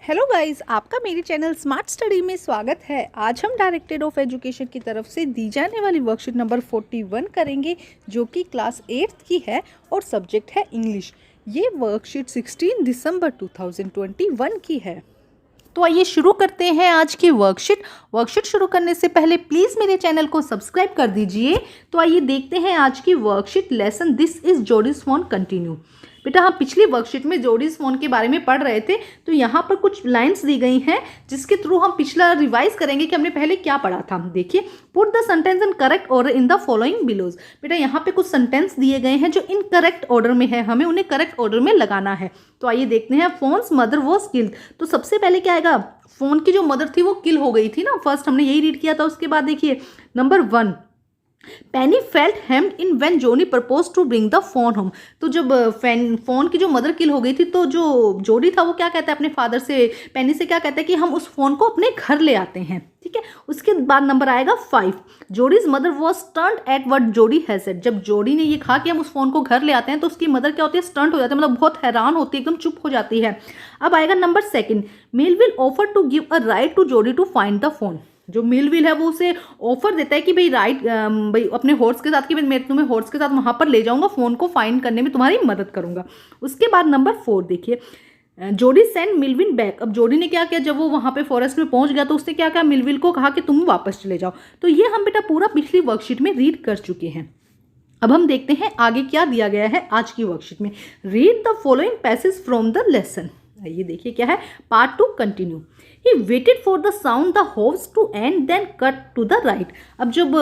Hello guys, आपका मेरे channel smart study में स्वागत है। आज हम डायरेक्टरेट ऑफ एजुकेशन की तरफ से दी जाने वाली वर्कशीट नंबर 41 करेंगे, जो कि क्लास 8th की है और सब्जेक्ट है इंग्लिश। ये वर्कशीट 16 दिसंबर 2021 की है। तो आइए शुरू करते हैं आज की वर्कशीट शुरू करने से पहले प्लीज़ मेरे चैनल को सब्सक्राइब कर दीजिए। तो आइए देखते हैं आज की worksheet. Lesson this is Jody's phone continue. बेटा, हम पिछली वर्कशीट में जोडीज फोन के बारे में पढ़ रहे थे, तो यहाँ पर कुछ लाइंस दी गई हैं जिसके थ्रू हम पिछला रिवाइज करेंगे कि हमने पहले क्या पढ़ा था। देखिए, put the sentence in correct order in the following bellows. बेटा, यहाँ पे कुछ सेंटेंस दिए गए हैं जो इनकरेक्ट ऑर्डर में है, हमें उन्हें करेक्ट ऑर्डर में लगाना है। तो आइए देखते हैं। Phones mother was killed. तो सबसे पहले क्या आएगा? फोन की जो मदर थी वो किल हो गई थी ना, फर्स्ट हमने यही रीड किया था। उसके बाद देखिए number 1, Penny felt hemmed in when Johnny propose to bring the phone home. तो जब फोन की जो मदर किल हो गई थी, तो जो जोडी था वो क्या कहता है अपने फादर से, पेनी से क्या कहता है कि हम उस फोन को अपने घर ले आते हैं। ठीक है, उसके बाद नंबर आएगा 5, Jody's mother was stunt at what जोडी हैज सेड। जब जोडी ने ये कहा कि हम उस फोन को घर ले आते हैं, तो उसकी मदर क्या होती है? स्टंट हो जाती है, मतलब बहुत हैरान होती है, एकदम चुप हो जाती है। अब आएगा number 2, Melville offer to give a ride to Jody to find the phone. जो मिलविल है वो उसे ऑफर देता है कि भाई अपने हॉर्स के साथ, कि मैं तुम्हें हॉर्स के साथ वहां पर ले जाऊंगा, फोन को फाइंड करने में तुम्हारी मदद करूंगा। उसके बाद नंबर 4 देखिए, जोडी सेंड मिलविन बैक। अब जोडी ने क्या किया? जब वो वहां पे फॉरेस्ट में पहुंच गया तो उसने क्या किया? मिलविल को कहा कि तुम वापस चले जाओ। तो ये हम बेटा पूरा पिछली वर्कशीट में रीड कर चुके हैं। अब हम देखते हैं आगे क्या दिया गया है आज की वर्कशीट में। Read the following passage from the lesson. ये देखिए क्या है, part 2 continue. He waited for the sound the hoofs to end, then cut to the right. अब जब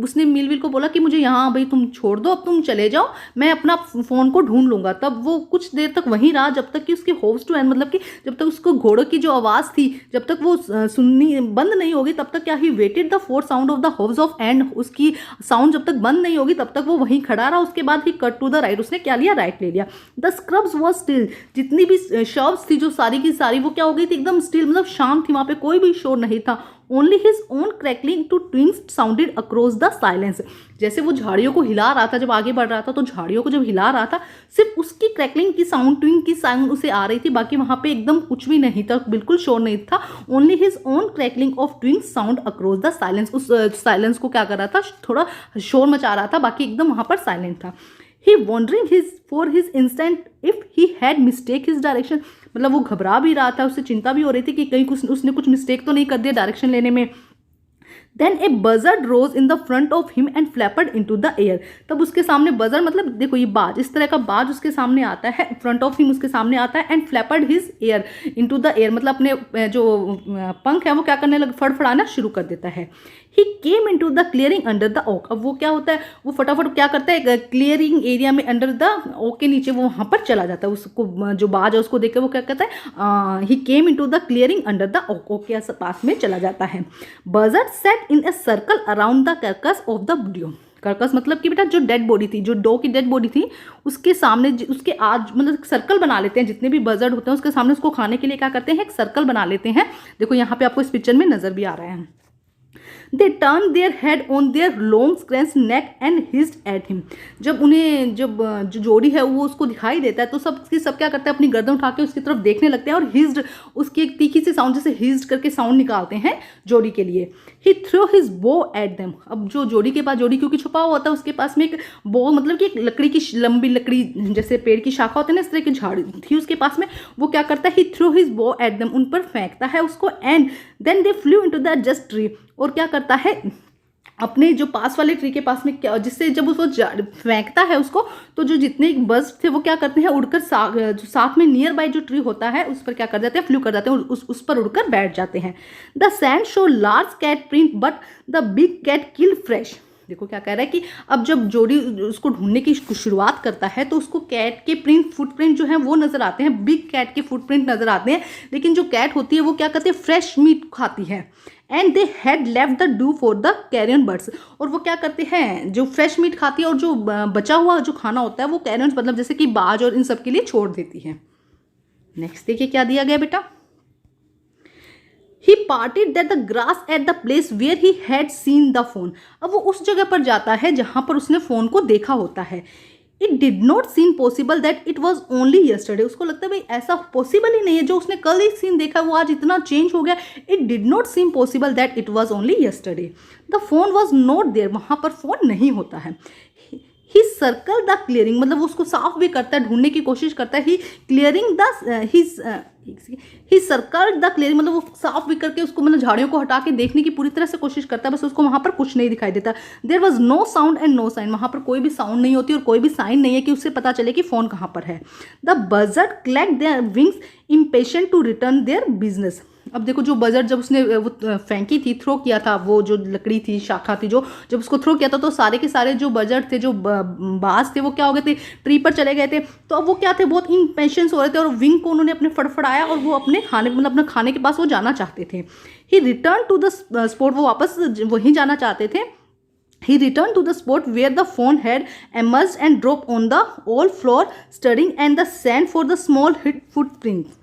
उसने मिलविल को बोला कि मुझे यहाँ भाई तुम छोड़ दो, अब तुम चले जाओ, मैं अपना फ़ोन को ढूंढ लूंगा। तब वो कुछ देर तक वहीं रहा जब तक कि उसके होव्स टू एंड, मतलब कि जब तक उसको घोड़ों की जो आवाज़ थी जब तक वो सुननी बंद नहीं होगी, तब तक क्या he waited the four sound of the hooves of and. उसकी साउंड जब तक बंद नहीं होगी तब तक वो वहीं खड़ा रहा। उसके बाद ही कट टू द राइट, उसने क्या लिया? राइट ले लिया। The scrubs was still. जितनी भी शब्स थी जो सारी की सारी वो क्या हो गई थी? एकदम स्टिल, मतलब शांत थी, वहां पे कोई भी शोर नहीं था। Only his own crackling to twigs sounded across the silence. जैसे वो झाड़ियों को हिला रहा था, जब आगे बढ़ रहा था तो झाड़ियों को जब हिला रहा था, सिर्फ उसकी क्रैकलिंग की साउंड, ट्विंग की साउंड उसे आ रही थी, बाकी वहां पे एकदम कुछ भी नहीं था, बिल्कुल शोर नहीं था। Only his own crackling of twigs sound across the silence. उस साइलेंस को क्या कर रहा था? थोड़ा शोर मचा रहा था, बाकी एकदम वहां पर साइलेंट था। He wondering for his instant if he had mistake his direction। मतलब वो घबरा भी रहा था, उससे चिंता भी हो रही थी कि कहीं उसने कुछ मिस्टेक तो नहीं कर दिया डायरेक्शन लेने में। Then a buzzard rose in the front of him and flapped into the air। तब उसके सामने बजर, मतलब देखो ये बाज, इस तरह का बाज उसके सामने आता है, फ्रंट ऑफ हिम उसके सामने आता है, and flapped his air into the air, मतलब अपने जो पंख है वो क्या करने लग, फड़फड़ाना शुरू कर देता है। He came into the clearing under the oak. अब वो क्या होता है? वो फटाफट क्या करता है? क्लियरिंग एरिया में अंडर द ओक के नीचे वो वहां पर चला जाता है। उसको जो बाज है उसको देख के वो क्या कहता है? He came into the clearing under the oak, oak के पास में चला जाता है। Buzzard sat in a circle around the carcass of the doe. Carcass मतलब कि बेटा जो डेड बॉडी थी, जो डो की डेड बॉडी थी, उसके सामने उसके आज मतलब सर्कल बना लेते हैं। जितने भी बजर्ड होते हैं उसके सामने उसको खाने के लिए क्या करते हैं? एक सर्कल बना लेते हैं। देखो यहाँ पे आपको इस पिक्चर में नजर भी आ रहा है। They turned their head on their long scrunch neck and hissed at him। जब जो जोड़ी है वो उसको दिखाई देता है तो सब क्या करते हैं? अपनी गर्दन उठा के उसकी तरफ देखने लगते हैं और हिस्ड, उसकी एक तीखी सी साउंड, जैसे हिस्ड करके साउंड निकालते हैं जोड़ी के लिए। He threw his bow at them। अब जो जोड़ी के पास, जोड़ी क्योंकि छुपा हुआ होता है, उसके पास में एक बो, मतलब कि एक लकड़ी की लंबी लकड़ी, जैसे पेड़ की शाखा होती है ना, इस तरह की झाड़ी थी उसके पास में। वो क्या करता है? He threw his bow at them, उन पर फेंकता है उसको, and then they flew into the just tree। और क्या करता है? अपने जो पास वाले ट्री के पास में क्या, जिससे जब उसको फेंकता है उसको, तो जो जितने बर्ड्स थे वो क्या करते हैं? उड़कर जो साथ में नियर बाय जो ट्री होता है उस पर क्या कर जाते हैं? फ्लू कर जाते हैं, उस पर उड़कर बैठ जाते हैं। The sand show large cat print but the big cat kill fresh. देखो क्या कह रहा है कि अब जब जोड़ी उसको ढूंढने की शुरुआत करता है तो उसको कैट के फुटप्रिंट जो है वो नजर आते हैं, बिग कैट के फुटप्रिंट नजर आते हैं, लेकिन जो कैट होती है वो क्या करती है? फ्रेश मीट खाती है। And they had left the do for the carrion birds. और वो क्या करते हैं? जो फ्रेश मीट खाती है और जो बचा हुआ जो खाना होता है वो कैरियन, मतलब जैसे कि बाज और इन सब के लिए छोड़ देती है। नेक्स्ट देखिए क्या दिया गया बेटा। He parted that the grass at the place where he had seen the phone। अब वो उस जगह पर जाता है जहां पर उसने फोन को देखा होता है। It did not seen possible that it was only yesterday. उसको लगता है भाई ऐसा पॉसिबल ही नहीं है, जो उसने कल ही सीन देखा वो आज इतना चेंज हो गया। It did not seen possible that it was only yesterday. The phone was not there, वहाँ पर फोन नहीं होता है। ही सर्कल द क्लियरिंग, मतलब उसको साफ भी करता है, ढूंढने की कोशिश करता है। He clearing the he circle the clearing, मतलब वो साफ भी करके उसको, मतलब झाड़ियों को हटा के देखने की पूरी तरह से कोशिश करता है, बस उसको वहाँ पर कुछ नहीं दिखाई देता। There was no sound and no sign, वहाँ पर कोई भी साउंड नहीं होती और कोई भी साइन नहीं है कि उससे पता चले कि फ़ोन कहाँ पर है। The buzzard clacked their wings impatient to return their business. अब देखो जो बजर्ड जब उसने वो फेंकी थी, थ्रो किया था, वो जो लकड़ी थी, शाखा थी, जो जब उसको थ्रो किया था तो सारे के सारे जो बजर्ड थे, जो बाज थे, वो क्या हो गए थे, ट्री पर चले गए थे। तो अब वो क्या थे, बहुत इम्पेशेंस हो रहे थे और विंग को उन्होंने अपने फड़फड़ाया और वो अपने खाने, मतलब अपने खाने के पास वो जाना चाहते थे। ही रिटर्न टू द स्पॉट, वो वापस वहीं जाना चाहते थे। He returned to the spot where the phone had emerged and dropped on the old floor, stirring and the sand for the small footprints.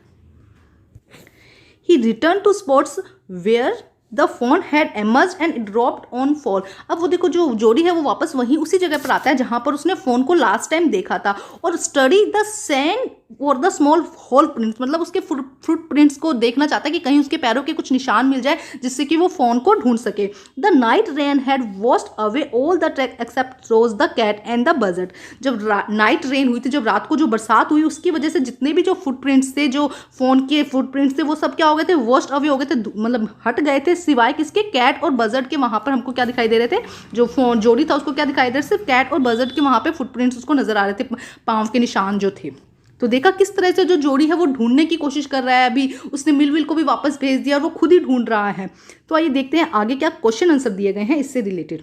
He returned to spots where the phone had emerged and dropped on floor. अब वो देखो जो जोड़ी है वो वापस वहीं उसी जगह पर आता है जहाँ पर उसने फ़ोन को लास्ट टाइम देखा था, और स्टडी द सैंड और द स्मॉल होल प्रिंट्स, मतलब उसके फुट प्रिंट्स को देखना चाहता है कि कहीं उसके पैरों के कुछ निशान मिल जाए जिससे कि वो फ़ोन को ढूंढ सके। The night rain had washed away all the track except rose the cat and the buzzard. जब नाइट रेन हुई थी, जब रात को जो बरसात हुई, उसकी वजह से जितने भी जो फुटप्रिंट्स थे, जो फ़ोन के फुटप्रिंट्स थे, वो सब क्या हो गए थे, वॉश्ड अवे हो गए थे, मतलब हट गए थे, सिवाय किसके, कैट और बजर्ड के। वहाँ पर हमको क्या दिखाई दे रहे थे, जो फोन जोड़ी था उसको क्या दिखाई दे रहे, सिर्फ कैट और बजर्ड के वहाँ पे फुटप्रिंट्स उसको नजर आ रहे थे, पाँव के निशान जो थे। तो देखा किस तरह से जो जोड़ी है वो ढूंढने की कोशिश कर रहा है। अभी उसने मिलविल को भी वापस भेज दिया और वो खुद ही ढूंढ रहा है। तो आइए देखते हैं आगे क्या क्वेश्चन आंसर दिए गए हैं इससे रिलेटेड।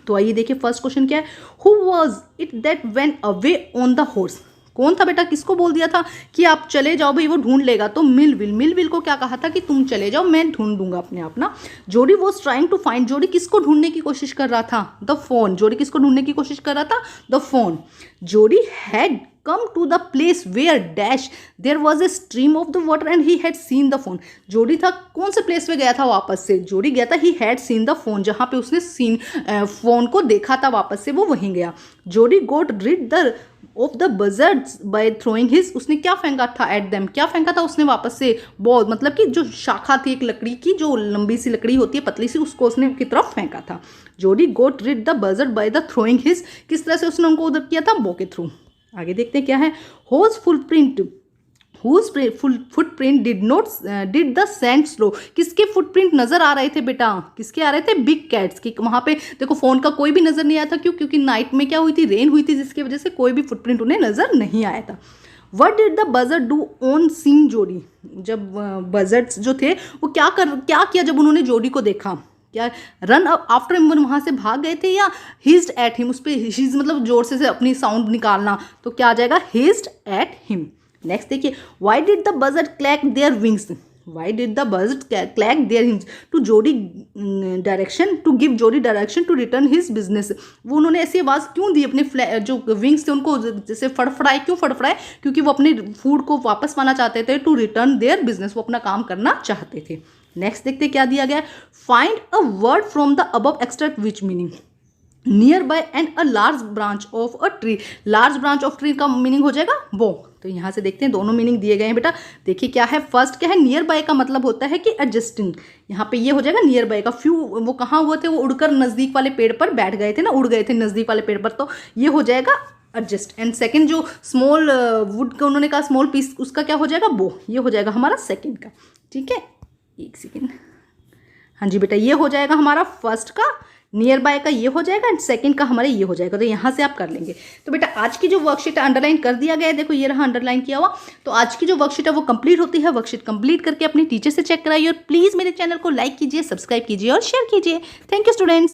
तो आइए देखिए फर्स्ट क्वेश्चन क्या है, who was it that went away on the horse. कौन था बेटा, किसको बोल दिया था कि आप चले जाओ भाई, वो ढूंढ लेगा। तो मिलविल को क्या कहा था कि तुम चले जाओ, मैं ढूंढ दूंगा अपने आप ना। जोड़ी वॉज ट्राइंग टू फाइंड, जोड़ी किसको ढूंढने की कोशिश कर रहा था, द फोन। जोड़ी किसको ढूंढने की कोशिश कर रहा था, द फोन। जोड़ी had come to the place where dash there was a stream of the water and he had seen the phone। जोड़ी था कौन से प्लेस पे गया था, वापस से जोड़ी गया था he had seen the phone, जहाँ पे उसने सीन फोन को देखा था, वापस से वो वहीं गया। जोड़ी got rid the of the buzzards by throwing his, उसने क्या फेंका था, at them, क्या फेंका था उसने वापस से, बॉल, मतलब कि जो शाखा थी एक लकड़ी की, जो लंबी सी लकड़ी होती है पतली सी, उसको उसने की तरफ फेंका था। जोड़ी got rid the buzzard by the throwing his, किस तरह से उसने उनको उधर किया था, बो के थ्रू। आगे देखते हैं क्या है, whose footprint did the sand slow। किसके फुटप्रिंट नजर आ रहे थे बेटा, किसके आ रहे थे, बिग कैट्स की। वहां पे देखो फोन का कोई भी नजर नहीं आया था, क्योंकि नाइट में क्या हुई थी, रेन हुई थी, जिसकी वजह से कोई भी फुटप्रिंट उन्हें नजर नहीं आया था। What did the buzzard do on seeing जोड़ी, जब बजर्ड्स जो थे वो क्या किया जब उन्होंने जोड़ी को देखा, क्या रन आफ्टर हिम, वहाँ से भाग गए थे, या हिज्ड एट हिम, उस पर हिज मतलब जोर से अपनी साउंड निकालना, तो क्या आ जाएगा, हिज्ड एट हिम। नेक्स्ट देखिए, why did the buzzard clack their wings, why did the buzzard clack their wings to Jody direction, to give Jody direction to return his business. वो उन्होंने ऐसी आवाज़ क्यों दी, अपने जो विंग्स थे उनको जैसे फड़फड़ाए, क्यों फड़फड़ाए, क्योंकि वो अपने फूड को वापस पाना चाहते थे, टू रिटर्न देयर बिजनेस, वो अपना काम करना चाहते थे। नेक्स्ट देखते क्या दिया गया, find a word from the above extract which meaning, near by and a large branch of a tree. Large branch of tree का मीनिंग हो जाएगा बो। तो यहाँ से देखते हैं दोनों मीनिंग दिए गए हैं बेटा। देखिए क्या है, फर्स्ट क्या है, नियर बाय का मतलब होता है कि एडजस्टिंग, यहाँ पे ये हो जाएगा नियर बाय का। फ्यू वो कहाँ हुए थे, वो उड़कर नज़दीक वाले पेड़ पर बैठ गए थे ना, उड़ गए थे नज़दीक वाले पेड़ पर, तो ये हो जाएगा एडजस्ट। एंड सेकंड जो स्मॉल वुड का उन्होंने कहा स्मॉल पीस, उसका क्या हो जाएगा, बो। ये हो जाएगा हमारा सेकंड का, ठीक है, एक सेकेंड, हाँ जी बेटा, ये हो जाएगा हमारा फर्स्ट का, नियर बाय का ये हो जाएगा, एंड सेकंड का हमारे ये हो जाएगा। तो यहाँ से आप कर लेंगे। तो बेटा आज की जो वर्कशीट है अंडरलाइन कर दिया गया है, देखो ये रहा अंडरलाइन किया हुआ। तो आज की जो वर्कशीट है वो कंप्लीट होती है। वर्कशीट कंप्लीट करके अपने टीचर से चेक कराइए, और प्लीज़ मेरे चैनल को लाइक कीजिए, सब्सक्राइब कीजिए और शेयर कीजिए। Thank you students.